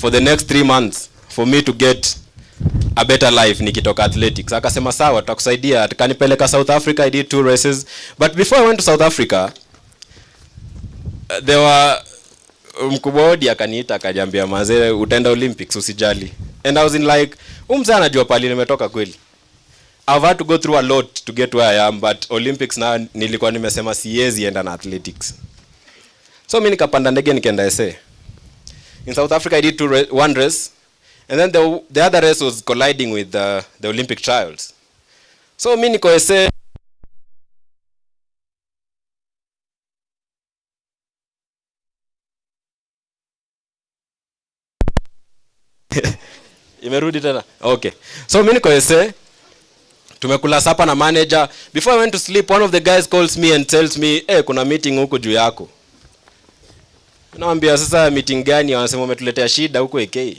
for the next 3 months for me to get a better life nikitoka athletics. Akasema sawa, tutakusaidia. Akanipeleka South Africa. I did 2 races. But before I went to South Africa, there were mkubwa odi akaniita akaniambia mazee utaenda Olympics usijali. And I was in like mzee anajua pali nimetoka kweli. I've had to go through a lot to get where I am, but Olympics na nilikuwa nimesema siwezi enda na athletics. So mimi nikapanda ndege nikaenda SA. In South Africa I did 1 race, and then the other race was colliding with the Olympic trials. So mimi niko SA. Imerudi tena. Okay. So mimi niko SA. Tumekula sapa na manager. Before I went to sleep, one of the guys calls me and tells me, kuna meeting huko juu yako. Naambia sasa meeting gani? Wanasema umetuletea shida huko AK.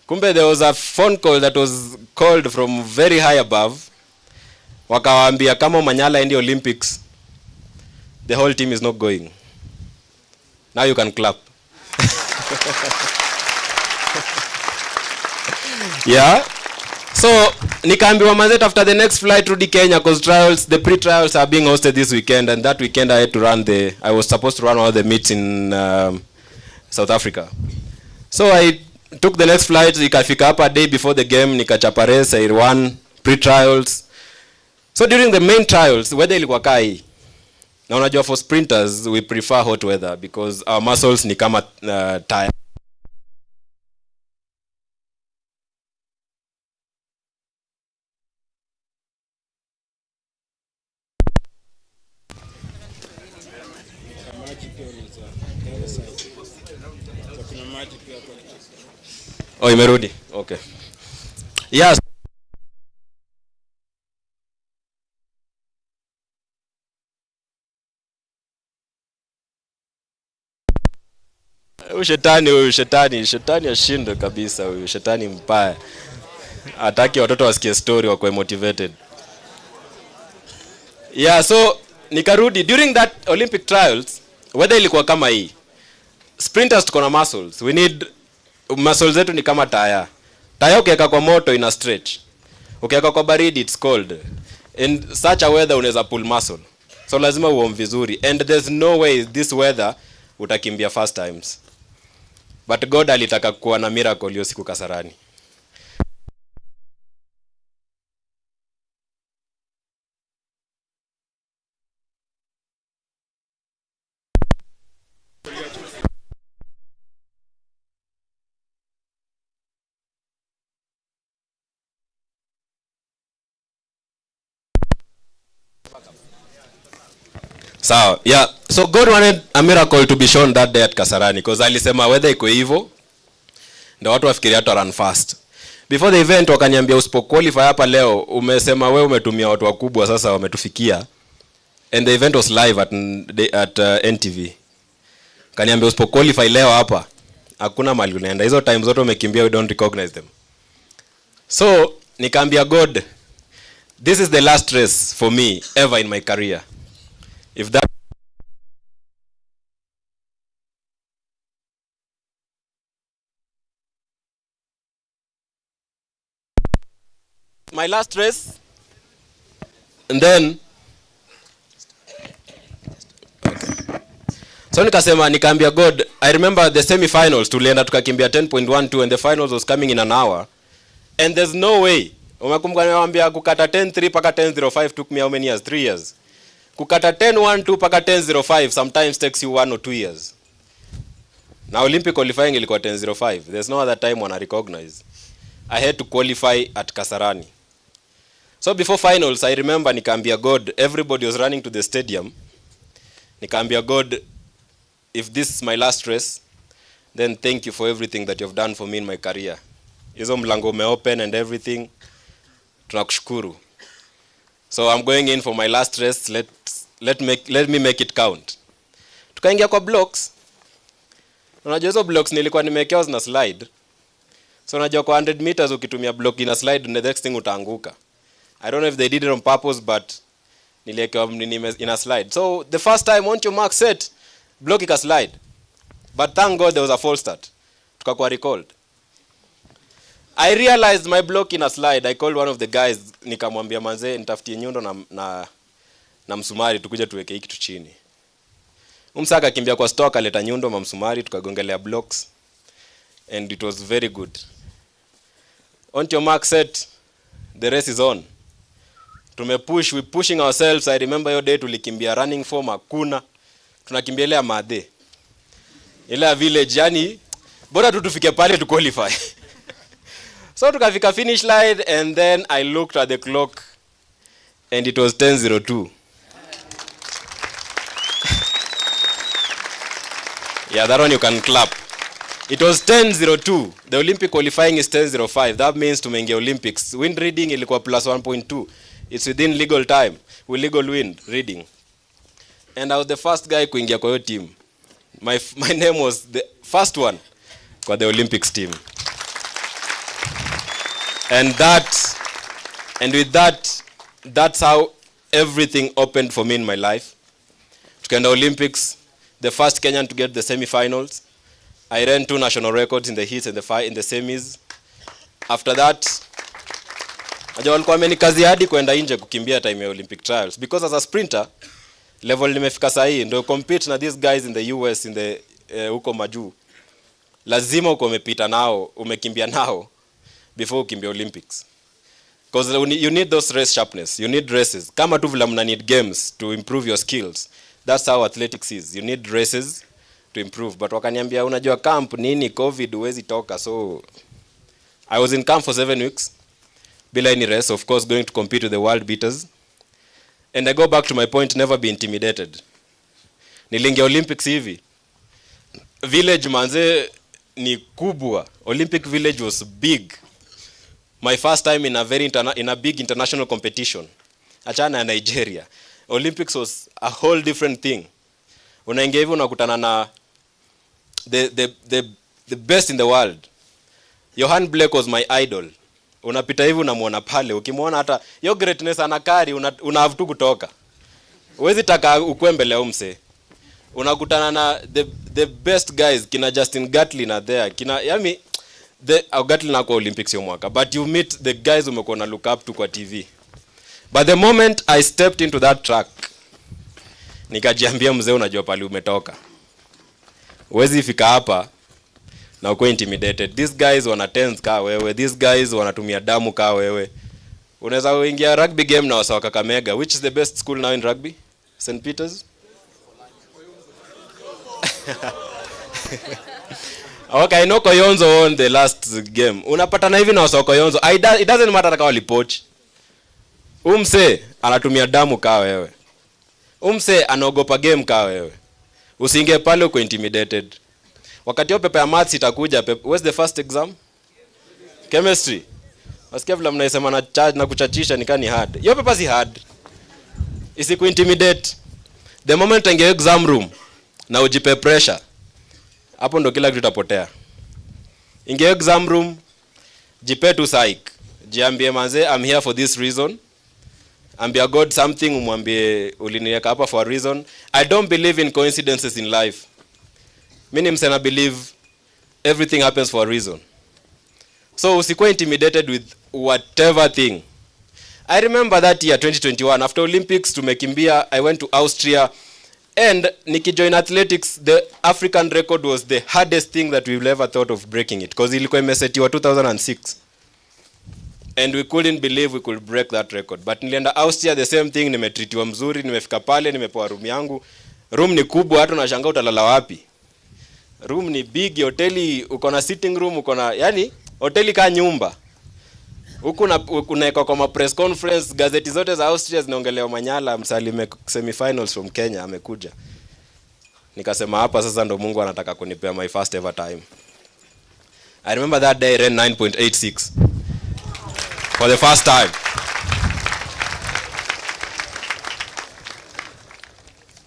Kumbe there was a phone call that was called from very high above. Wakawaambia kama Omanyala endi Olympics, the whole team is not going. Now you can clap. Yeah. So nikaambiwa manze after the next flight to Kenya because the pre-trials are being hosted this weekend, and that weekend I was supposed to run all the meets in South Africa. So I took the next flight, nikafika hapa a day before the game, nikachapa race, I ran pre-trials. So during the main trials, weather ilikuwa kai. Na unajua for sprinters, we prefer hot weather because our muscles ni kama tired. Oh, imerudi. Okay. Yes. Shetani ashinde kabisa huyu. Shetani mbaya. Hataki watoto wasikie story wakwe motivated. Yeah, so nikarudi during that Olympic trials, weather ilikuwa kama hii. Sprinters tuko na muscles. We need muscles zetu ni kama taya. Taya ukiweka kwa moto ina stretch. Ukiweka kwa baridi it's cold. In such a weather unaweza pull muscle. So lazima uom vizuri, and there's no way this weather utakimbia fast times. But God alitaka kuwa na miracle hiyo siku Kasarani. So, yeah. So God wanted a miracle to be shown that day at Kasarani because alisema weather iko hivyo ndio watu wafikiria to run fast. Before the event wakaniambia usipo qualify hapa leo, umesema wewe umetumia watu wakubwa sasa wametufikia. And the event was live at NTV. Kaniambia usipo qualify leo hapa hakuna mali unaenda. Hizo times zote umekimbia, we don't recognize them. So nikaambia God, this is the last race for me ever in my career. If that my last race, and then so nikaambia God, I remember the semi-finals tulienda tukakimbia 10.12 and the finals was coming in an hour, and there's no way. Umekumbuka niwaambia kukata 10:3 paka 10:05 took me how many years? 3 years. Kukata 10:12 paka 10:05 sometimes takes you 1 or 2 years. Now Olympic qualifying ilikuwa 10:05. There's no other time wana recognize. I had to qualify at Kasarani. So before finals, I remember nikaambia God, everybody was running to the stadium. Nikaambia God, if this is my last race, then thank you for everything that you've done for me in my career. Hizo mlango umeopen and everything. Tunakushukuru. So I'm going in for my last race. Let me make it count. Tukaingia kwa blocks. Unajua hizo blocks nilikuwa nimewekewa na slide. So unajua kwa 100 meters ukitumia block ina slide, the next thing utaanguka. I don't know if they did it on purpose, but niliwekewa ina slide. So the first time, once your mark set, block ika slide. But thank God there was a false start. tukakuwa recalled. I realized my block in a slide. I called one of the guys, nikamwambia manze nitafutie nyundo na msumari tukuje tuweke hiki kitu chini. Umsaka kimbia kwa store akaleta nyundo na msumari tukagongelea blocks and it was very good. On your mark set, the race is on. We pushing ourselves. I remember your day tulikimbia running form hakuna. Tunakimbielea made. Ile village yani bora tu tufike pale to qualify. So tukafika finish line and then I looked at the clock and it was 10:02. Yeah, that one you can clap. It was 10:02. The Olympic qualifying is 10:05. That means tumeingia Olympics. Wind reading ilikuwa +1.2. It's within legal time. We legal wind reading. And I was the first guy kuingia kwa hiyo team. My name was the first one kwa the Olympics team. And with that, that's how everything opened for me in my life. Tukaenda Olympics, the first Kenyan to get the semi-finals. I ran 2 national records in the heats and in the semis. After that, walikuwa amenikazi hadi kwenda nje kukimbia time ya Olympic trials because as a sprinter level nimefika sahi ndio compete na these guys in the US in the huko majuu. Lazima uko umepita nao, umekimbia nao before ukimbia Olympics. Because you need those race sharpness. You need races. Kama tu vile mna need games to improve your skills. That's how athletics is. You need races to improve. But wakaniambia unajua camp nini COVID huwezi toka. So I was in camp for 7 weeks. Bila any race, of course going to compete with the world beaters. And I go back to my point, never be intimidated. Nilingia Olympics hivi. Village manze ni kubwa. Olympic village was big. My first time in a big international competition. Achana ya Nigeria. Olympics was a whole different thing. Unaingia hivi unakutana na the best in the world. Johan Blake was my idol. Unapita hivi unamuona pale, ukimwona hata your greatness anakari una have to kutoka. Huwezi taka ukue mbele umse. Unakutana na the best guys, kina Justin Gatlin are there. Kina yami Gatlin ako Olympics yo mwaka, but you meet the guys umekuwa na look up to kwa TV. But the moment I stepped into that track, nikajiambia mzee unajua pale umetoka. Huwezi fika hapa na uko intimidated. These guys wana tense ka wewe. These guys wanatumia damu ka wewe. Unaweza uingia rugby game na wasawa Kakamega. Which is the best school now in rugby? St. Peter's? Okay, I know Koyonzo won the last game. Unapatana hivi na wasawa Koyonzo. It doesn't matter kama walipoach. Umse anatumia damu ka wewe. Umse anaogopa game ka wewe. Usiingie pale uko intimidated. Wakati pepa ya maths itakuja, what's the first exam? Chemistry. Wasikia vile mnaisema na charge na kuchachisha ni hard. Hiyo pepa si hard. Isiku intimidate. The moment ingia exam room na ujipe pressure, hapo ndo kila kitu kitapotea. Ingia exam room, jipe tu psych. Jiambie manze I'm here for this reason. Ambia God something, umwambie uliniweka hapa for a reason. I don't believe in coincidences in life. Mimi msana believe everything happens for a reason. So usikuwa intimidated with whatever thing. I remember that year 2021 after Olympics tumekimbia, I went to Austria and nikijoin athletics, the African record was the hardest thing that we've ever thought of breaking it because ilikuwa imesetiwa 2006. And we couldn't believe we could break that record. But nilienda Austria, the same thing, nimetritiwa mzuri, nimefika pale, nimepewa room yangu. Room ni kubwa, hata unashangaa utalala wapi. Room ni big, hoteli uko na sitting room, uko na yani hoteli ka nyumba. Huku unaeka kwa press conference, gazeti zote za Austria zinaongelea Omanyala msalime semi-finals from Kenya amekuja. Nikasema hapa sasa ndo Mungu anataka kunipea my first ever time. I remember that day I ran 9.86 for the first time.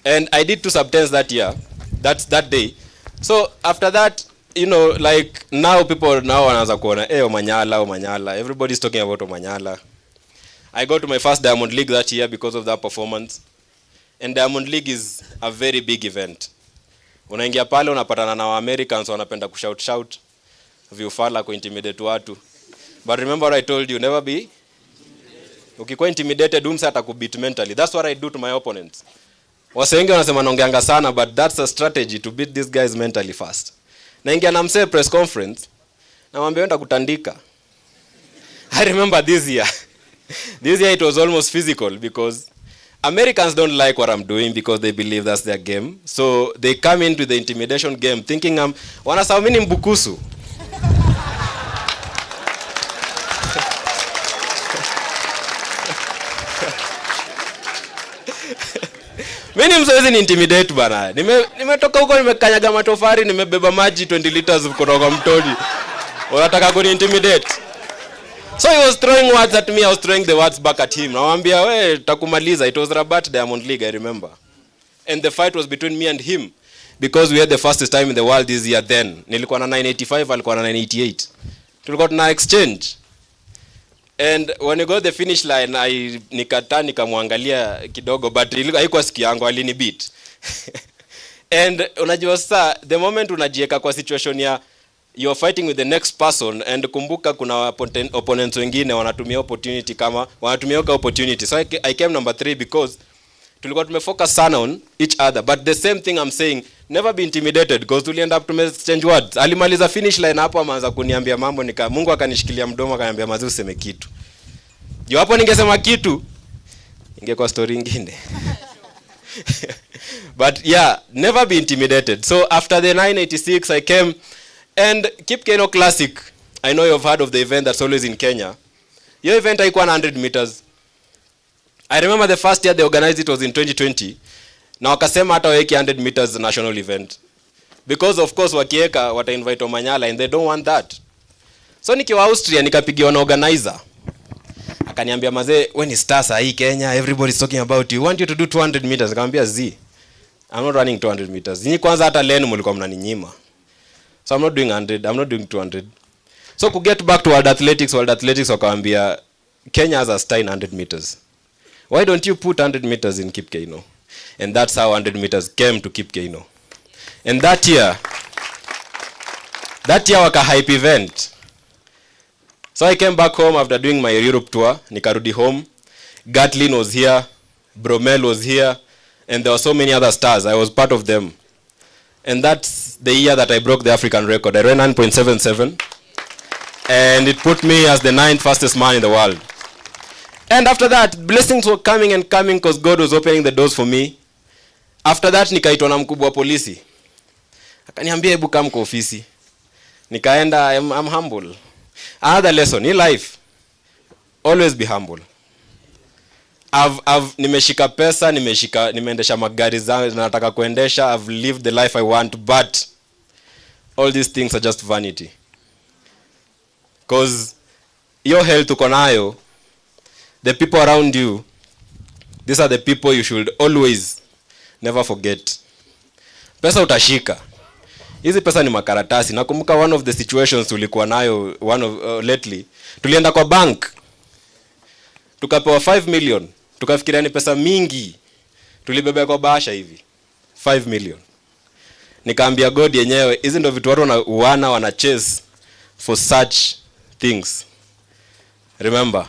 And I did 2 sub-10s that year, that day. So after that, you know, like now people now wanaanza kuona Omanyala, everybody's talking about Omanyala. I got to my first Diamond League that year because of that performance. And Diamond League is a very big event. Unaingia pale unapatana na Americans wanapenda kushout. viufala kuintimidate watu. But remember what I told you, never be. Ukikuwa intimidated, umse atakubeat mentally. That's what I do to my opponents. Wase wengi wanasema naongeanga sana, but that's a strategy to beat these guys mentally first. Naingia na mse press conference, na mwambie enda kutandika. I remember this year. This year it was almost physical because Americans don't like what I'm doing because they believe that's their game. So they come into the intimidation game thinking wanasamini mbukusu. Mimi mzoezi ni intimidate bana. Nimetoka huko nimekanyaga matofari, nimebeba maji 20 liters kutoka mtoni. Unataka kuni intimidate? So he was throwing words at me, I was throwing the words back at him. Nawambia we takumaliza. It was Rabat Diamond League, I remember. And the fight was between me and him because we had the fastest time in the world this year then. Nilikuwa na 985, alikuwa na 988. Tulikuwa tuna exchange. And when we got the finish line, nikamwangalia kidogo, but haikuwa siku yangu, alini beat. And unajua sasa, the moment unajieka kwa situation ya you're fighting with the next person, and kumbuka kuna opponents wengine wanatumia opportunity. So I came number 3 because tulikuwa tumefocus sana on each other. But the same thing I'm saying, never be intimidated because tulienda up to exchange words. Alimaliza finish line hapo, ameanza kuniambia mambo, Mungu akanishikilia mdomo akaniambia mazi useme kitu. Jo hapo ningesema kitu ingekuwa story nyingine. But yeah, never be intimidated. So after the 986 I came and Keep Keino Classic. I know you've heard of the event that's always in Kenya. Your event haikuwa 100 meters. I remember the first year they organized it was in 2020. Na wakasema hata weki 100 meters national event. Because of course wakieka wata invite Omanyala and they don't want that. So nikiwa Austria nikapigiwa na organizer. Akaniambia mazee, when is stars hii Kenya, everybody's talking about you. Want you to do 200 meters. Nikamwambia I'm not running 200 meters. Nyinyi kwanza hata leni mlikuwa mnaninyima. So I'm not doing 100, I'm not doing 200. So to get back to World Athletics wakawambia Kenya has a star in 100 meters. Why don't you put 100 meters in Keep Keino? And that's how 100 meters came to Keep Keino. And that year waka hype event. So I came back home after doing my Europe tour. Nikarudi home. Gatlin was here. Bromel was here. And there were so many other stars. I was part of them. And that's the year that I broke the African record. I ran 9.77. And it put me as the 9th fastest man in the world. And after that, blessings were coming and coming because God was opening the doors for me. After that, nikaitwa na mkubwa wa polisi. Akaniambia hebu come kwa ofisi. Nikaenda, I'm humble. Another lesson in life, always be humble. Nimeshika pesa, nimeendesha magari zangu nataka kuendesha, I've lived the life I want, but all these things are just vanity. Because your health uko nayo, the people around you, these are the people you should always never forget. Pesa utashika. Hizi pesa ni makaratasi. Nakumbuka one of the situations tulikuwa nayo lately. Tulienda kwa bank. Tukapewa 5 million. Tukafikiria ni pesa mingi. Tulibebea kwa bahasha hivi. 5 million. Nikaambia God yenyewe, hizi ndo vitu watu wana chase for such things. Remember,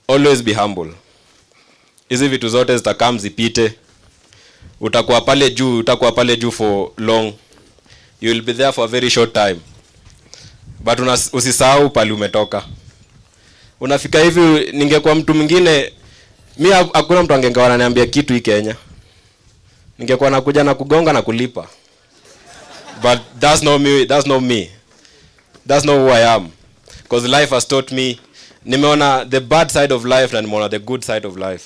always be humble. Hizi vitu zote zitakam zipite. Utakuwa pale juu for long. You will be there for a very short time. But usisahau pali umetoka. Unafika hivi, ningekuwa mtu mwingine, mimi hakuna mtu angekuwa ananiambia kitu hii Kenya. Ningekuwa nakuja na kugonga na kulipa. But that's not me, that's not me. That's not who I am. Because life has taught me, nimeona the bad side of life na nimeona the good side of life.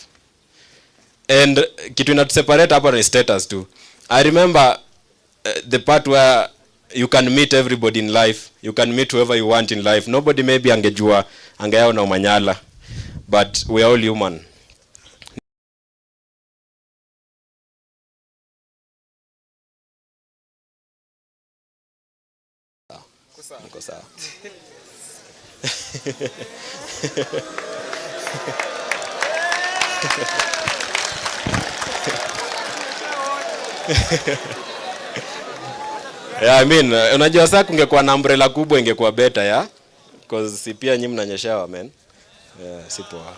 And kitu inatuseparate hapa ni status too. I remember the part where you can meet everybody in life, you can meet whoever you want in life. Nobody maybe angejua angeyao na Omanyala, but we are all human. Kosa. Yeah, I mean, unajua sasa kungekuwa na umbrella kubwa ingekuwa better, yeah? Because si pia nyinyi mnanyeshewa, man. Yeah, si poa.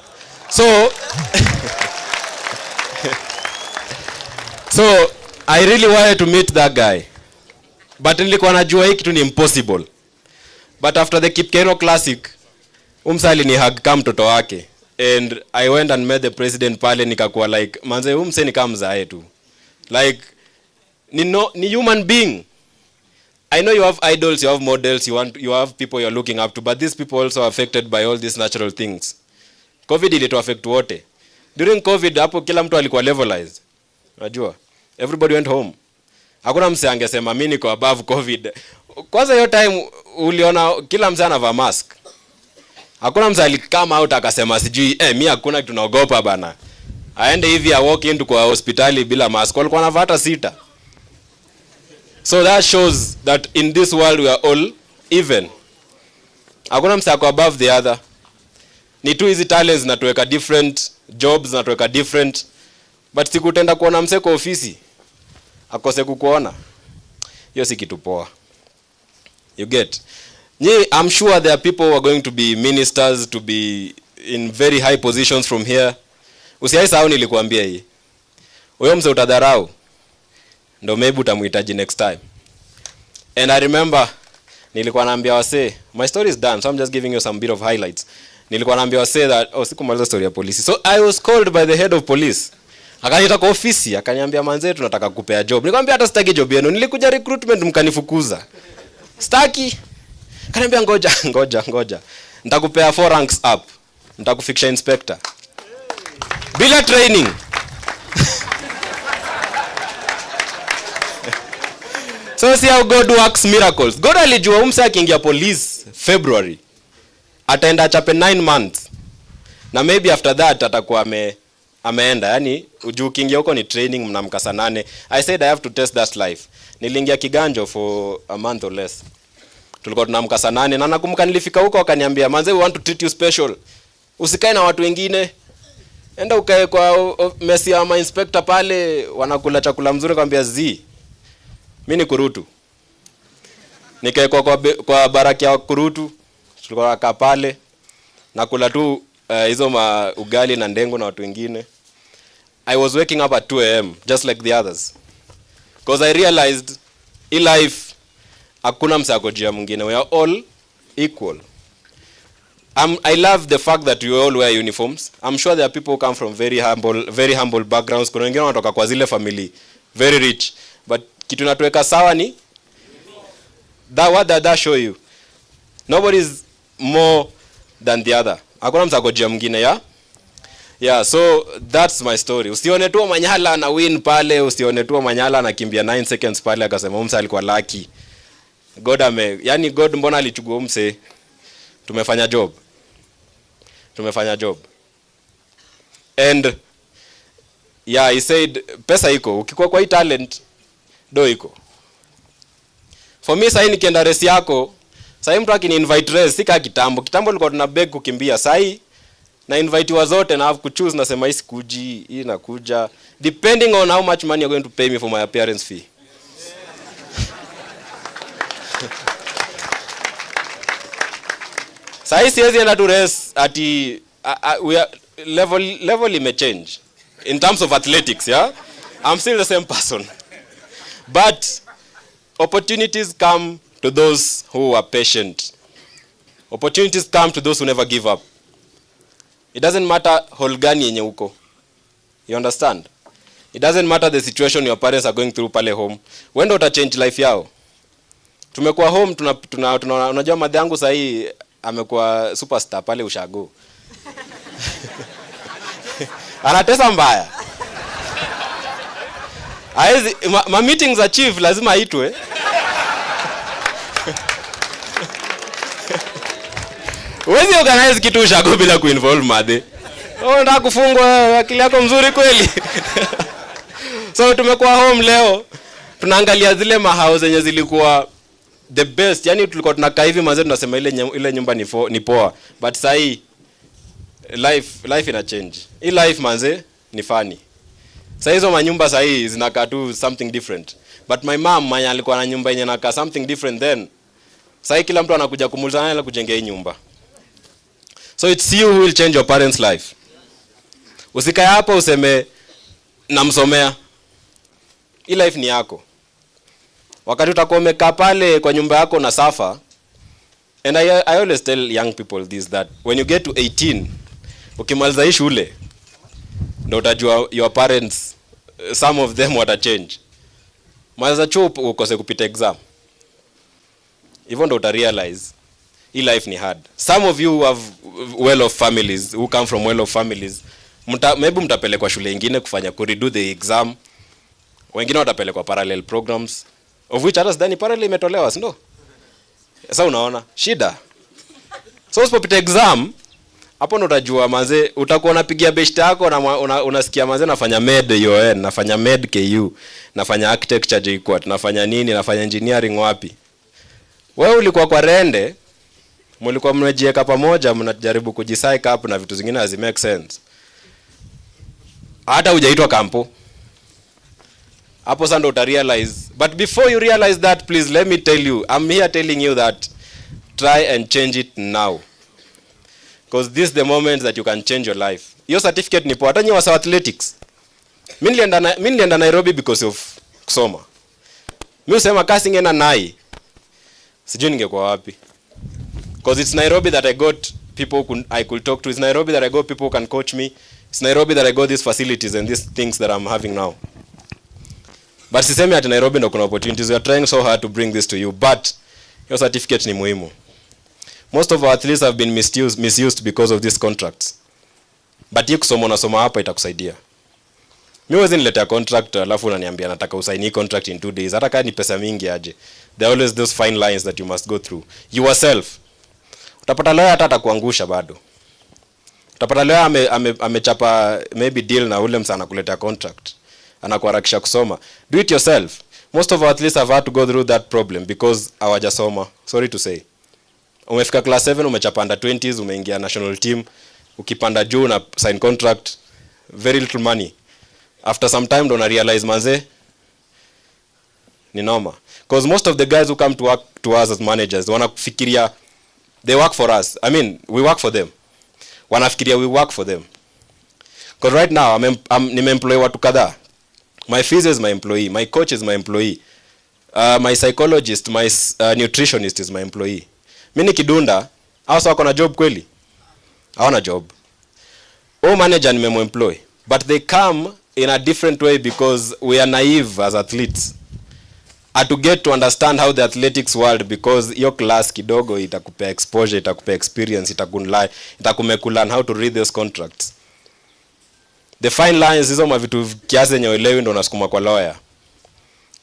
So I really wanted to meet that guy. But nilikuwa najua hiki tu ni impossible. But after the Kipkeno Classic, umsali ni hug kama mtoto wake. And I went and met the president pale, nikakuwa like, manze umse ni kama mzae tu. Like, ni human being. I know you have idols, you have models, you have people you're looking up to, but these people also are affected by all these natural things. COVID ilitu affect wote. During COVID, hapo kila mtu alikuwa levelized. Unajua? Everybody went home. Hakuna mse angesema mimi niko above COVID. Kwanza hiyo time uliona kila mse anavaa mask. Hakuna mse alikama out akasema sijui mimi hakuna kitu naogopa bana. Aende hivi a walk into kwa hospitali bila mask. Walikuwa wanavaa hata 6. So that shows that in this world we are all even. Hakuna mse ako above the other. Ni tu hizi talents zinatuweka different, jobs zinatuweka different. But sikutenda kuona mse kwa ofisi akose kukuona. Hiyo si kitu poa. You get? I'm sure there are people who are going to be ministers, to be in very high positions from here. Usiaisahau nilikuambia hii. Huyo mse utadharau, ndo maybe utamuhitaji next time. And I remember nilikuwa naambia wase, my story is done, so I'm just giving you some bit of highlights. Nilikuwa naambia wase that sikumaliza story ya polisi. So I was called by the head of police. Akaniita kwa ofisi, akaniambia manze tunataka kukupea job. Nikamwambia hata sitaki job yenu. Nilikuja recruitment mkanifukuza. Sitaki. Akaniambia ngoja. Nitakupea 4 ranks up. Nitakufikisha inspector. Bila training. So see how God works miracles. God alijua umse akiingia police February. Ataenda chape 9 months. Na maybe after that atakuwa ameenda. Yani ujuu kiingia huko ni training mnamka saa 8. I said I have to test that life. Niliingia Kiganjo for a month or less. Tulikuwa tunamka saa 8 na nakumbuka nilifika huko wakaniambia manze we want to treat you special. Usikae na watu wengine. Enda ukae kwa mesi ya ma inspector pale wanakula chakula mzuri kwambia mimi ni kurutu. Nikae kwa baraki ya kurutu. Tulikuwa nakaa pale nakula tu hizo ugali na ndengu na watu wengine. I was waking up at 2 a.m. just like the others. Because I realized in life hakuna msakojia mwingine. We are all equal. I love the fact that you all wear uniforms. I'm sure there are people who come from very humble backgrounds. Kuna wengine wanatoka kwa zile family very rich. But kitu natuweka sawa ni what that show you. Nobody is more than the other. Hakuna msakojia mwingine, yeah, so that's my story. Usione tu Omanyala na win pale, usione tu Omanyala anakimbia 9 seconds pale akasema umse alikuwa lucky. Yani God mbona alichukua umse? Tumefanya job. And yeah, he said pesa iko, ukikuwa kwa hii talent do iko. For me sasa nikienda race yako, sasa mtu akini invite race sika kitambo tulikuwa tuna beg kukimbia. Sasa na invite wa zote na have to choose, nasema hii kuji hii nakuja depending on how much money you're going to pay me for my appearance fee. Sasa siwezi enda to race ati we are level imechange in terms of athletics, yeah. I'm still the same person. But opportunities come to those who are patient. Opportunities come to those who never give up. It doesn't matter hole gani yenye uko. You understand? It doesn't matter the situation your parents are going through pale home. When do uta change life yao? Tumekuwa home unajua madhe yangu sasa hii amekuwa superstar pale Ushago. Anatesa mbaya. Haizi ma meetings za chief lazima aitwe. Wezi organize kitu Ushago bila kuinvolve madhe. Nataka kufungwa, akili yako mzuri kweli. So tumekuwa home leo. Tunaangalia zile mahao zenye zilikuwa the best. Yani tulikuwa tunakaa hivi mazee tunasema ile nyumba ni poa. But sasa hii life ina change. Hii life manze ni funny. Sasa hizo manyumba sasa hii zinakaa tu something different. But my mom manya alikuwa na nyumba yenye naka something different then. Sasa kila mtu anakuja kumuuliza nani kujengea nyumba. So it's you who will change your parents' life. Usikae hapo useme namsomea. Hii life ni yako. Wakati utakuwa umekaa pale kwa nyumba yako na suffer, and I always tell young people this, that when you get to 18, ukimaliza hii shule, ndio utajua your parents, some of them wata change. Maliza chuo ukose kupita exam. Hivyo ndio utarealize hii life ni hard. Some of you who have well-off families, who come from well-off families, maybe mtapelekwa shule nyingine kufanya redo the exam. Wengine watapelekwa parallel programs, of which hata sidhani parallel imetolewa, si ndio? Sasa unaona shida. So usipopita exam, hapo ndo utajua manze, utakuwa unapigia best yako na unasikia manze nafanya med UN, nafanya med KU, nafanya architecture JKUAT, nafanya nini, nafanya engineering wapi. Wewe ulikuwa kwa rende, mlikuwa mnajiweka pamoja, mnajaribu kujipsych up na vitu zingine hazi make sense. Hata hujaitwa kampo. Hapo sasa ndo utarealize. But before you realize that, please let me tell you, I'm here telling you that try and change it now. Because this is the moment that you can change your life. Your certificate ni poa. Hata nyewe wa athletics. Mimi nilienda Nairobi because of kusoma. Mimi usema kasi ngena nai. Sijui ningekuwa wapi. Because it's Nairobi that I got people I could talk to. It's Nairobi that I got people who can coach me. It's Nairobi that I got these facilities and these things that I'm having now. But sisemi at Nairobi ndo kuna opportunities. We are trying so hard to bring this to you. But your certificate ni muhimu. Most of our athletes have been misused because of these contracts. But hii kusoma unasoma hapa itakusaidia. Mimi wezi niletea contract alafu unaniambia nataka usaini contract in 2 days. Hata kama ni pesa mingi aje. There are always those fine lines that you must go through. Yourself. Utapata lawyer hata atakuangusha bado. Utapata lawyer amechapa maybe deal na ule msana kuletea contract. Anakuharakisha kusoma. Do it yourself. Most of our athletes have had to go through that problem because hawajasoma. Sorry to say. Umefika class 7 umechapa under 20s, umeingia national team, ukipanda juu na sign contract, very little money. After some time ndo na realize manze ni noma. Because most of the guys who come to work to us as managers wanafikiria they work for us. I mean, we work for them. Wanafikiria we work for them. Because right now nime-employ watu kadhaa. My physio is my employee, my coach is my employee. My psychologist, my nutritionist is my employee. Mimi kidunda, hao wako na job kweli? Hawana job. O manager nimem-employ, but they come in a different way because we are naive as athletes. To get to understand how the athletics world, because your class kidogo itakupea exposure, itakupea experience, itakumekulearn how to read those contracts. The fine lines hizo mavitu kiasi yenye uelewi ndo unasukuma kwa lawyer.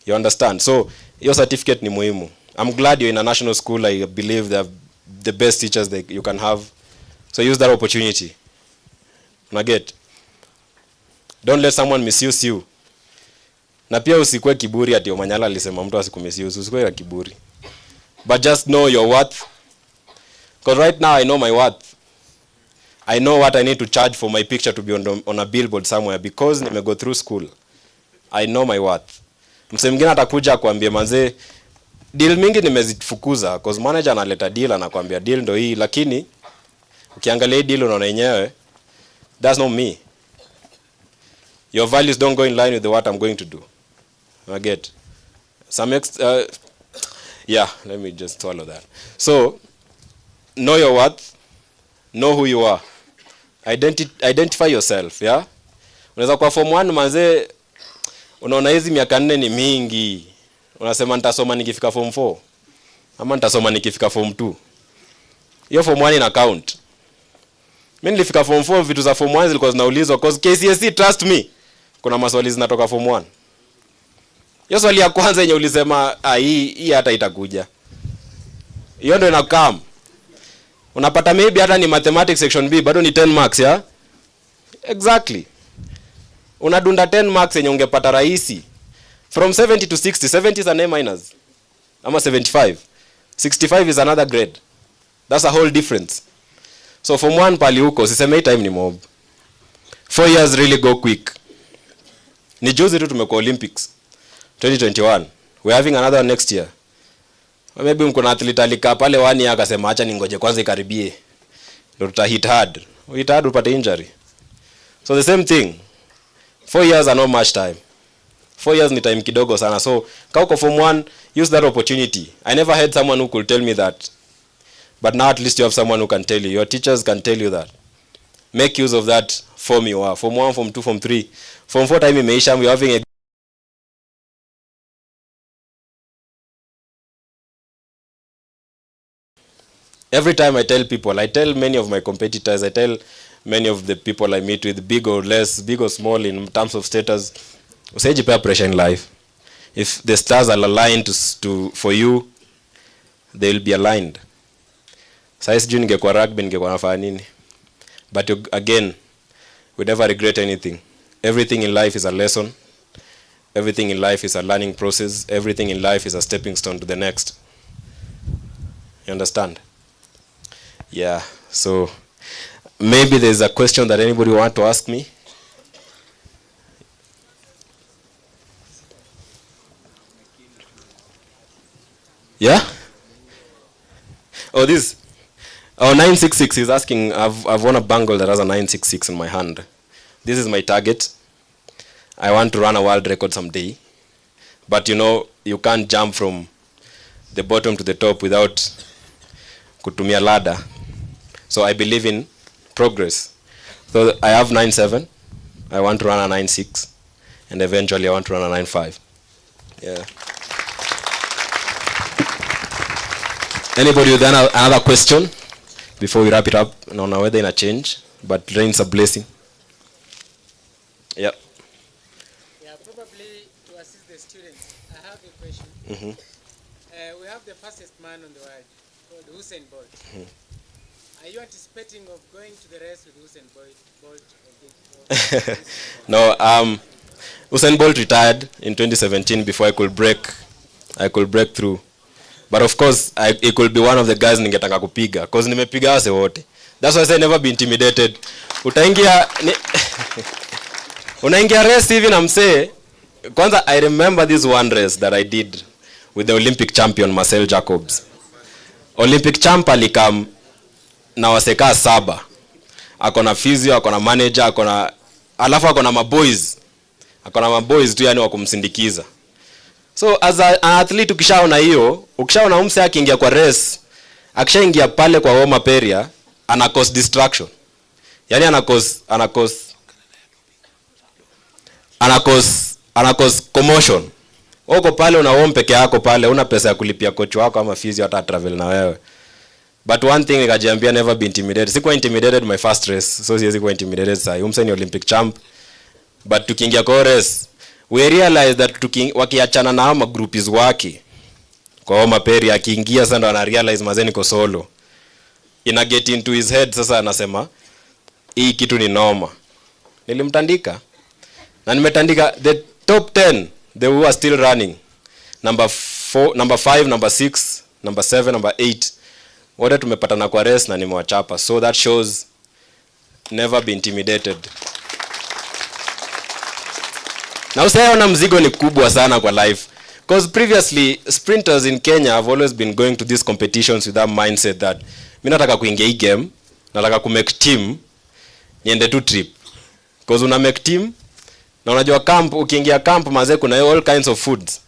You understand? So your certificate ni muhimu. I'm glad you're in a national school. I believe they have the best teachers that you can have. So use that opportunity. Unaget? Don't let someone misuse you. Na pia usikue kiburi ati Omanyala alisema mtu asikumisuse. Usikue kiburi. But just know your worth. Because right now I know my worth. I know what I need to charge for my picture to be on a billboard somewhere because nime go through school. I know my worth. Mse mwingine atakuja kuambia manze deal mingi nimezifukuza because manager analeta deal anakuambia deal ndo hii, lakini ukiangalia deal unaona yenyewe that's not me. Your values don't go in line with what I'm going to do. I get some yeah, let me just swallow that. So know your worth, know who you are, identify yourself. Yeah, unaweza kwa form 1 manze unaona hizi miaka 4 ni mingi, unasema nitasoma nikifika form 4 ama nitasoma nikifika form 2. Hiyo form 1 ina count. Mimi nilifika form 4, vitu za form 1 zilikuwa zinaulizwa cause KCSE, trust me, kuna maswali zinatoka form 1. Hiyo swali ya kwanza yenye ulisema hii hata itakuja, hiyo ndio inakam. Unapata maybe hata ni mathematics section B bado ni 10 marks. Ya exactly, unadunda 10 marks yenye ungepata rahisi. From 70 to 60, 70 is an A minus. Ama 75. 65 is another grade. That's a whole difference. So from 1 pali huko, siseme time ni mob. 4 years really go quick. Ni juzi tu tumekuwa Olympics. 2021. We're having another one next year. Maybe mko na athlete alikaa pale 1 year akasema acha ningoje kwanza ikaribie. Ndio tuta hit hard. Hit hard upate injury. So the same thing. 4 years are not much time. 4 years ni time kidogo sana. So kama uko form 1, use that opportunity. I never had someone who could tell me that. But now at least you have someone who can tell you. Your teachers can tell you that. Make use of that form you are. Form 1, form 2, form 3. Form 4 time imeisha, we are having a every time I tell people, I tell many of my competitors, I tell many of the people I meet with, big or less, big or small in terms of status, usijipea pressure in life. If the stars are aligned for you, they will be aligned. Sasa sijui ningekuwa rugby ningekuwa nafanya nini. But again, we never regret anything. Everything in life is a lesson. Everything in life is a learning process. Everything in life is a stepping stone to the next. You understand? Yeah, so maybe there's a question that anybody want to ask me. Yeah? Oh, this. Oh, 966 is asking, I've won a bangle that has a 966 in my hand. This is my target. I want to run a world record someday. But you know, you can't jump from the bottom to the top without kutumia ladder. So I believe in progress. So I have 9.7. I want to run a 9.6. And eventually I want to run a 9.5. Yeah. Anybody with another question before we wrap it up? No, no, whether in a change, but rain's a blessing. Yeah. Yeah, probably to assist the students. I have a question. We have the fastest man on the world called Usain Bolt. Are you anticipating of going to the race with Usain Bolt again? No, Usain Bolt retired in 2017 before I could break through. But of course, it could be one of the guys ningetaka kupiga because nimepiga wase wote. That's why I say never be intimidated. Unaingia race hivi na msee. Kwanza I remember this one race that I did with the Olympic champion Marcel Jacobs. Olympic champ alikam na waseka 7. Ako na physio, ako na manager, alafu ako na maboys. Ako na maboys tu yani wa kumsindikiza. So as an athlete ukishaona hiyo, ukishaona umse akiingia kwa race, akishaingia pale kwa warm up area, ana cause distraction. Yani ana cause commotion. Uko pale una warm peke yako pale, una pesa ya kulipia coach wako ama physio hata travel na wewe. But one thing nikajiambia never be intimidated. Sikuwa intimidated my first race, so siwezi kuwa intimidated sasa. Umse ni Olympic champ. But tukiingia kwa race, we realize that wakiachana na ama groupies wake kwa Oma Peri akiingia sasa ndo ana realize mazeni ko solo. Ina get into his head sasa anasema hii kitu ni noma. Nilimtandika. Na nimetandika the top 10 they were still running. Number 4, number 5, number 6, number 7, number 8. Wote tumepatana kwa race na nimewachapa. So that shows never be intimidated. Na usiona mzigo ni kubwa sana kwa life. Because previously sprinters in Kenya have always been going to these competitions with that mindset that mimi nataka kuingia hii game, nataka ku make team, niende tu trip. Because una make team na unajua camp, ukiingia camp mazee kuna all kinds of foods.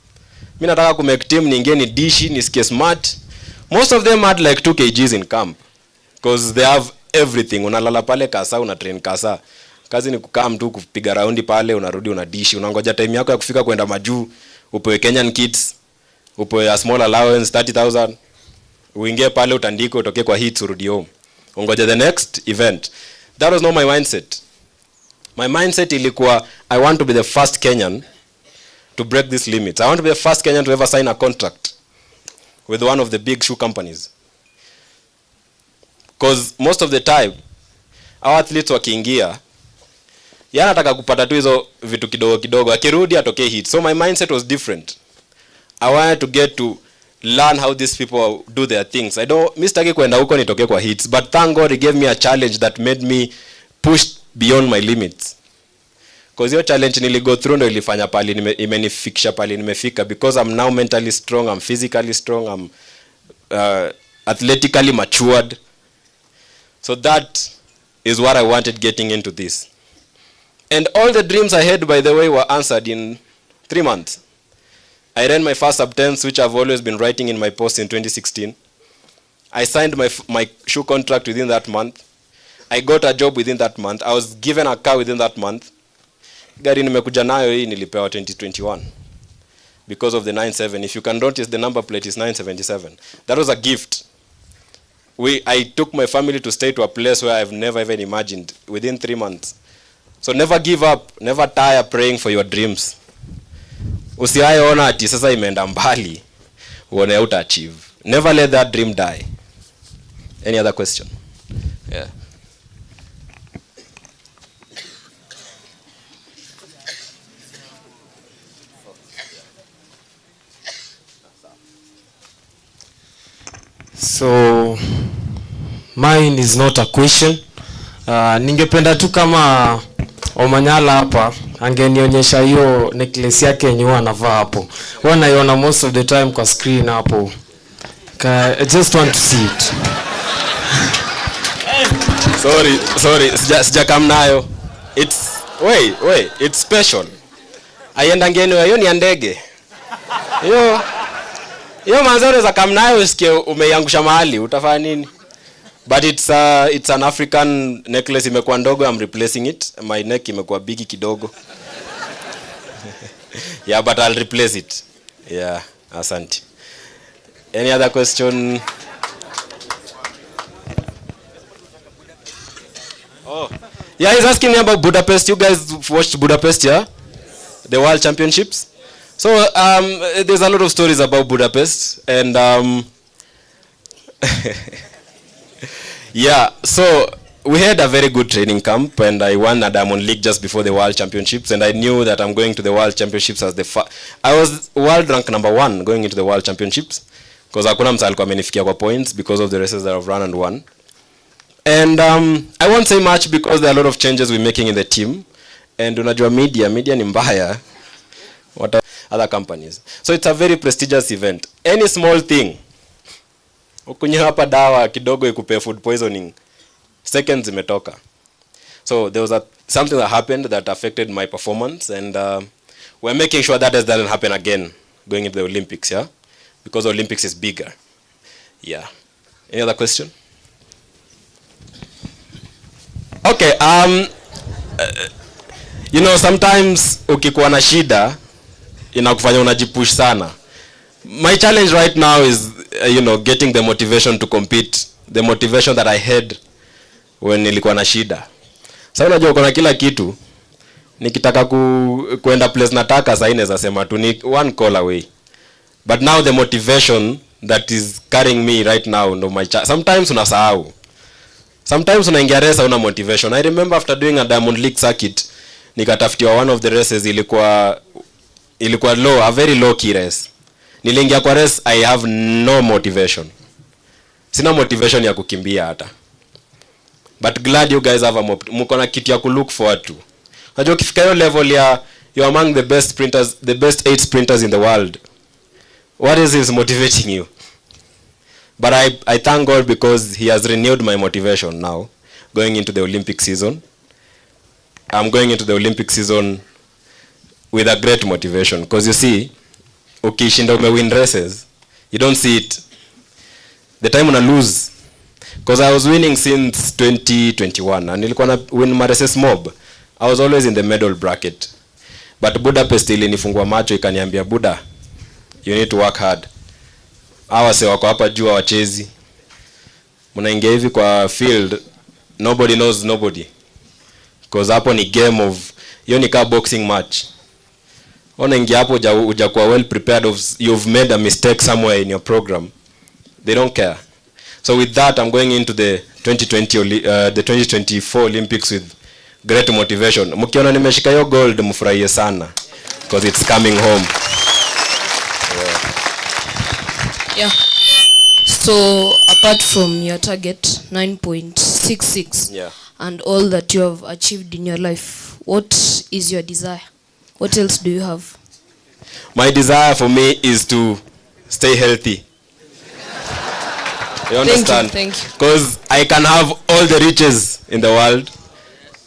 Mimi nataka ku make team niingie ni dishi, nisikie smart. Most of them had like 2 kgs in camp. Because they have everything. Unalala pale kasa, una train kasa. Kazi ni kukaa mtu kupiga raundi pale, unarudi unadishi, unangoja time yako ya kufika kwenda majuu, upewe Kenyan kits, upewe a small allowance 30,000, uingie pale utandike utoke kwa hits urudi home. Ungoja the next event. That was not my mindset. My mindset ilikuwa I want to be the first Kenyan to break these limits. I want to be the first Kenyan to ever sign a contract with one of the big shoe companies. Because most of the time our athletes wakiingia yana nataka kupata tu hizo vitu kidogo kidogo, akirudi atokee hit. So my mindset was different. I wanted to get to learn how these people do their things. Mistake kwenda huko nitoke kwa hits, but thank God he gave me a challenge that made me push beyond my limits. Because your challenge niligo through ndo ilifanya pali imenifikisha pali nimefika, because I'm now mentally strong, I'm physically strong, I'm athletically matured. So that is what I wanted getting into this. And all the dreams I had, by the way, were answered in 3 months. I ran my first sub-10s, which I've always been writing in my post in 2016. I signed my shoe contract within that month. I got a job within that month. I was given a car within that month. Gari nimekuja nayo hii nilipewa 2021 because of the 97. If you can notice, the number plate is 977. That was a gift. I took my family to stay to a place where I've never even imagined within 3 months. So never give up, never tire praying for your dreams. Usiaye ona ati sasa imeenda mbali uone uta achieve. Never let that dream die. Any other question? Yeah. So mine is not a question. Ningependa tu kama Omanyala hapa angenionyesha hiyo necklace yake yenye huwa anavaa hapo. Huwa naiona most of the time kwa screen hapo. I just want to see it. Sorry, sija come nayo. Wait, it's special. Aienda ngeni hiyo ni ndege. Hiyo manzaro za come nayo usikie umeiangusha mahali, utafanya nini? But it's an African necklace, imekuwa ndogo, I'm replacing it. My neck imekuwa bigi kidogo. Yeah, but I'll replace it. Yeah, asante. Any other question? Oh. Yeah, he's asking me about Budapest. You guys watched Budapest, yeah? The World Championships? So, there's a lot of stories about Budapest, and yeah, so we had a very good training camp, and I won a Diamond League just before the World Championships, and I knew that I'm going to the World Championships as I was world rank number 1 going into the World Championships, because hakuna mtu alikuwa amenifikia kwa points because of the races that I've run and won. And I won't say much because there are a lot of changes we're making in the team, and unajua media ni mbaya. What other companies? So it's a very prestigious event. Any small thing, ukunywa hapa dawa kidogo ikupe food poisoning, seconds imetoka. So there was something that happened that affected my performance, and we're making sure that doesn't happen again going into the Olympics, yeah? Because Olympics is bigger. Yeah. Any other question? Okay, you know, sometimes ukikuwa na shida inakufanya unajipush sana. My challenge right now is getting the motivation to compete, the motivation that I had when nilikuwa na shida. Sasa unajua uko na kila kitu, nikitaka kuenda place nataka sasa inaweza sema tu ni one call away. But now the motivation that is carrying me right now, no, sometimes unasahau. Sometimes unaingia race una motivation. I remember after doing a Diamond League circuit, nikatafutiwa one of the races ilikuwa low, a very low key race. Niliingia kwa race, I have no motivation. Sina motivation ya kukimbia hata. But glad you guys have mko na kitu ya ku look forward to. Unajua ukifika hiyo level you're among the best sprinters, the best 8 sprinters in the world. What is motivating you? But I thank God because he has renewed my motivation now going into the Olympic season. I'm going into the Olympic season with a great motivation, because you see, ukishinda win races, you don't see it. The time una lose, because I was winning since 2021 and nilikuwa na win races mob. I was always in the medal bracket. But Budapest ilinifungua macho ikaniambia, Buda, you need to work hard. Hawa se wako hapa juu wachezi. Mnaingia hivi kwa field, nobody knows nobody. Because hapo ni game of, hiyo ni ka boxing match. Unaingia hapo hujakuwa well prepared, you've made a mistake somewhere in your program. They don't care. So with that, I'm going into the 2024 Olympics with great motivation. Mkiona nimeshika hiyo gold mfurahie sana, because it's coming home. Yeah. So apart from your target 9.66, yeah, and all that you have achieved in your life, what is your desire? What else do you have? My desire for me is to stay healthy. You understand? Thank you. Because I can have all the riches in the world,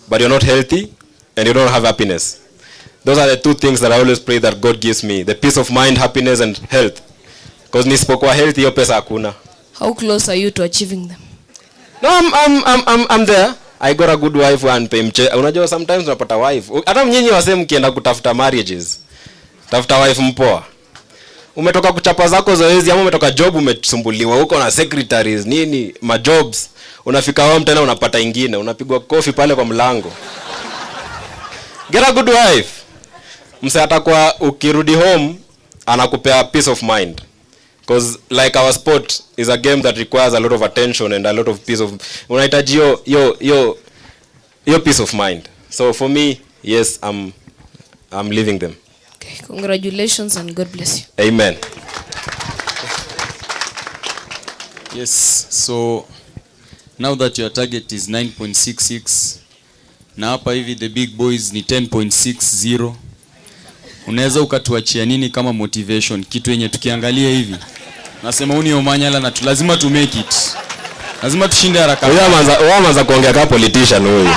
but you're not healthy and you don't have happiness. Those are the two things that I always pray that God gives me. The peace of mind, happiness and health. Because nisipokuwa healthy, hiyo pesa hakuna. How close are you to achieving them? No, I'm there. I got a good wife and pay mche. Unajua sometimes unapata wife. Hata mnyinyi wase mkienda kutafuta marriages. Tafuta wife mpoa. Umetoka kuchapa zako zoezi ama umetoka job umesumbuliwa huko na secretaries nini, majobs. Unafika home tena unapata ingine, unapigwa kofi pale kwa mlango. Get a good wife. Mse atakuwa ukirudi home anakupea peace of mind. Because like our sport is a game that requires a lot of attention and a lot of peace of, unahitaji your peace of mind. So for me, yes, I'm living them. Okay, congratulations and God bless you. Amen. Yes, so now that your target is 9.66, na hapa hivi the big boys ni 10.60, unaweza ukatuachia nini kama motivation, kitu yenye tukiangalia hivi nasema uni Omanyala na lazima to make it, lazima tushinde haraka. Uamanza kuongea kama politician huyu.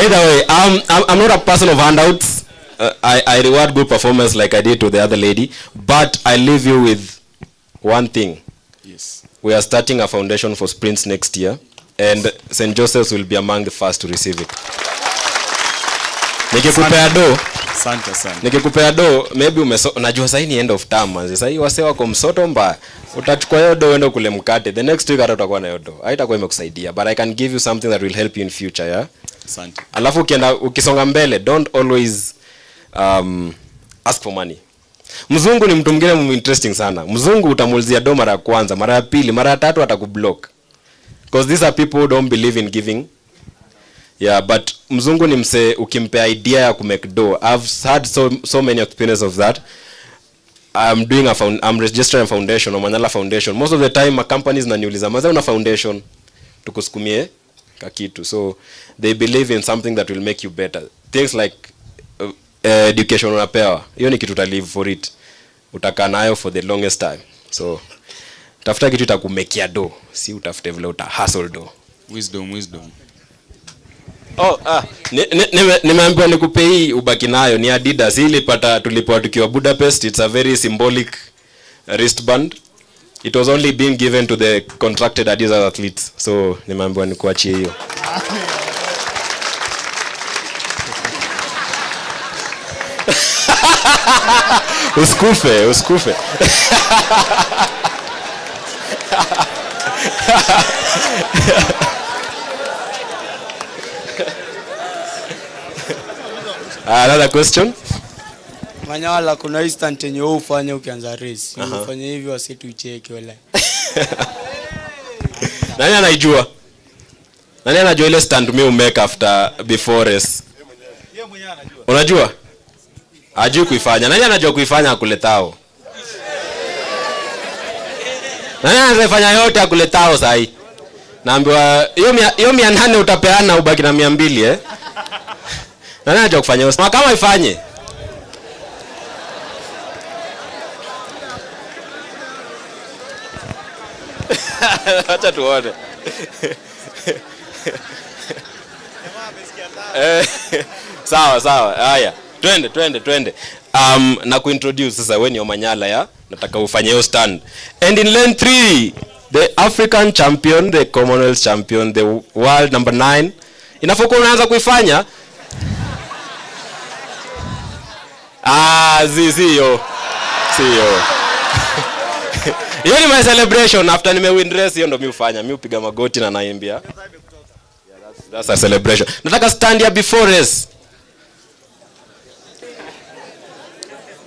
Either way, I'm not a person of handouts. I reward good performance like I did to the other lady, but I leave you with one thing. Yes. We are starting a foundation for sprints next year, and St. Joseph's will be among the first to receive it. Nikikupea do, maybe unajua sasa ni end of term, sasa hii wase wako msoto mbaya. Utachukua hiyo do uende kule mkate. The next week utakuwa na hiyo do. Haitakuwa imekusaidia, but I can give you something that will help you in future, yeah? Asante. Alafu ukisonga mbele, don't always ask for money. Mzungu ni mtu mwingine interesting sana. Mzungu utamuulizia do mara ya kwanza, mara ya pili, mara ya tatu atakublock. Because these are people who don't believe in giving. Yeah, but mzungu ni mse ukimpea idea ya kumake do. I've had so many experience of that. I'm registering a foundation, Omanyala Foundation. Most of the time my companies naniuliza, maza una foundation tukusukumie kakitu. So they believe in something that will make you better. Things like education unapewa. Hiyo ni kitu utalive for it. Utakaa nayo for the longest time. So tafuta kitu itakumekia do, si utafute vile uta hustle do. Wisdom. Oh, nimeambiwa nikupe hii ubaki nayo, ni Adidas. Hii tulipewa tukiwa Budapest. It's a very symbolic wristband. It was only being given to the contracted Adidas athletes. So nimeambiwa nikuachie hiyo. Usikufe. Another question? Omanyala, kuna instant yenye wewe ufanye ukianza race. Unafanya hivi wasitu icheke wala. Nani anajua? Nani anajua ile stand mimi umake after before race? Yeye mwenyewe anajua. Unajua? Hajui kuifanya. Nani anajua kuifanya akuletao? Nani anafanya yote akuletao sasa hii? Naambiwa hiyo 800 utapeana ubaki na 200 Nani anajua kufanya hiyo? Kama ifanye. Acha tuone. Sawa. Haya. Twende. Na kuintroduce sasa wewe ni Omanyala ya. Nataka ufanye hiyo stand. And in lane 3, the African champion, the Commonwealth champion, the world number 9. Inafokuwa unaanza kuifanya. Sio. Hiyo ni my celebration after nimewin race, hiyo ndo mimi ufanya. Mimi upiga magoti na naimbia. That's a celebration. Nataka stand here before race.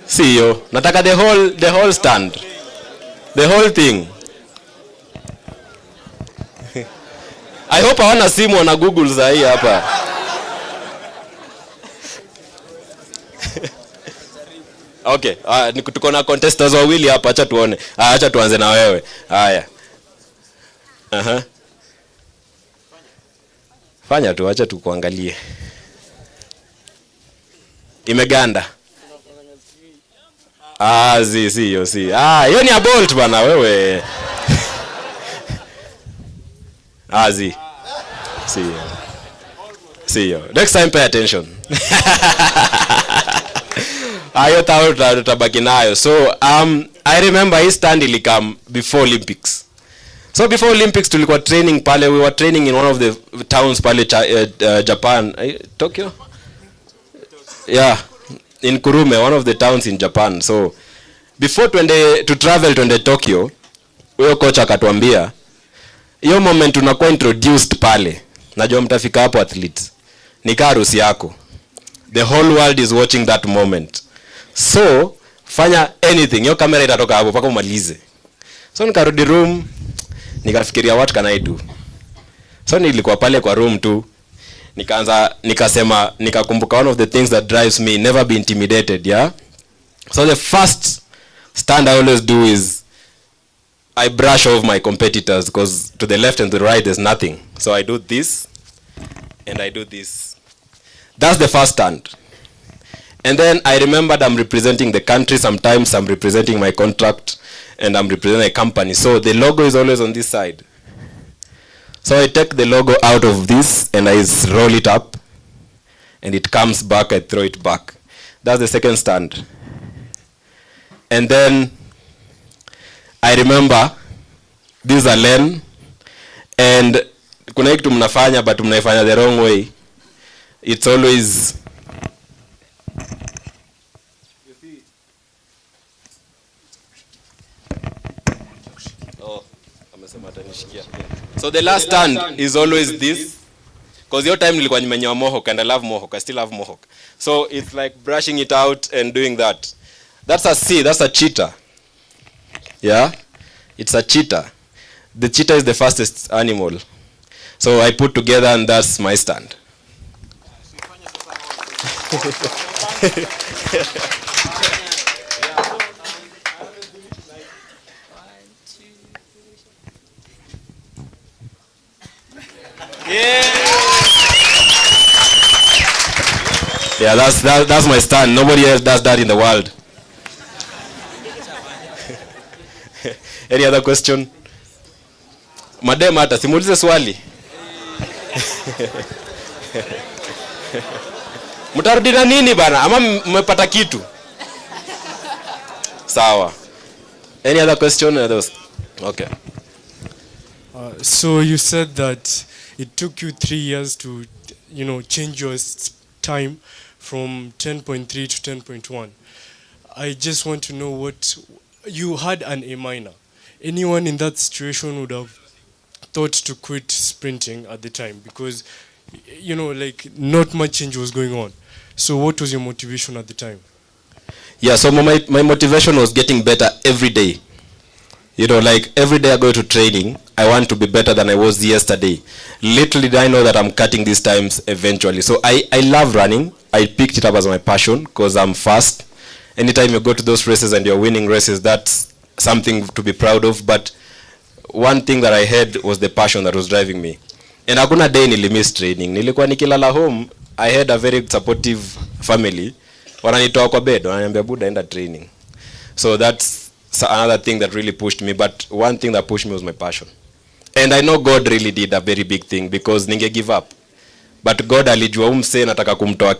Sio. Nataka the whole stand. The whole thing. I hope hawana simu wana Google za hii hapa. Okay, tuko na contestants wawili hapa, acha tuone. Acha tuanze na wewe. Haya. Fanya tu, acha tukuangalie. Imeganda. Hiyo si. Hiyo ni a bolt bana wewe. See you. Next time pay attention. Ayo tutabaki nayo. So I remember hii stand ilikam before Olympics. So before Olympics tulikuwa training pale, we were training in one of the towns pale Japan, Tokyo? Yeah, in Kurume, one of the towns in Japan. So before to travel to Tokyo, huyo coach akatuambia hiyo moment unakuwa introduced pale. Najua mtafika hapo athletes. Ni harusi yako. The whole world is watching that moment. So fanya anything. Hiyo kamera itatoka hapo mpaka umalize. So nikarudi room, nikafikiria what can I do. So nilikuwa pale kwa room tu. Nikakumbuka one of the things that drives me, never be intimidated, yeah? So the first stand I always do is I brush off my competitors, because to the left and the right there's nothing. So I do this and I do this. That's the first stand. And then I remembered I'm representing the country. Sometimes I'm representing my contract and I'm representing a company. So the logo is always on this side. So I take the logo out of this and I roll it up and it comes back, I throw it back. That's the second stand. And then I remember this is a lane and kuna kitu mnafanya but mnaifanya the wrong way. It's always so the last stand is always this, because your time nilikuwa nimenyoa mohawk and I love mohawk. I still have mohawk. So it's like brushing it out and doing that. That's a cheetah. Yeah, it's a cheetah. The cheetah is the fastest animal. So I put together and that's my stand. Yeah, that's my stand. Nobody else does that in the world. Any other question? Madam hata simulize swali. Mtarudi na nini bana? Ama mmepata kitu? Sawa. Any other question? Okay. So you said that it took you 3 years to, change your time from 10.3 to 10.1. I just want to know what you had an A minor. Anyone in that situation would have thought to quit sprinting at the time because, not much change was going on. So what was your motivation at the time? Yeah, so my motivation was getting better every day. Every day I go to training, I want to be better than I was yesterday. Little did I know that I'm cutting these times eventually. So I love running. I picked it up as my passion because I'm fast. Anytime you go to those races and you're winning races, that's something to be proud of. But one thing that I had was the passion that was driving me. And hakuna day nilimiss training. Nilikuwa nikilala home, I had a very supportive family. Wananitoa kwa bed, wananiambia buda enda training. So that's another thing that really pushed me. But one thing that pushed me was my passion. And I know God really did a very big thing because ninge give up. But God alijua umse nataka kumtoa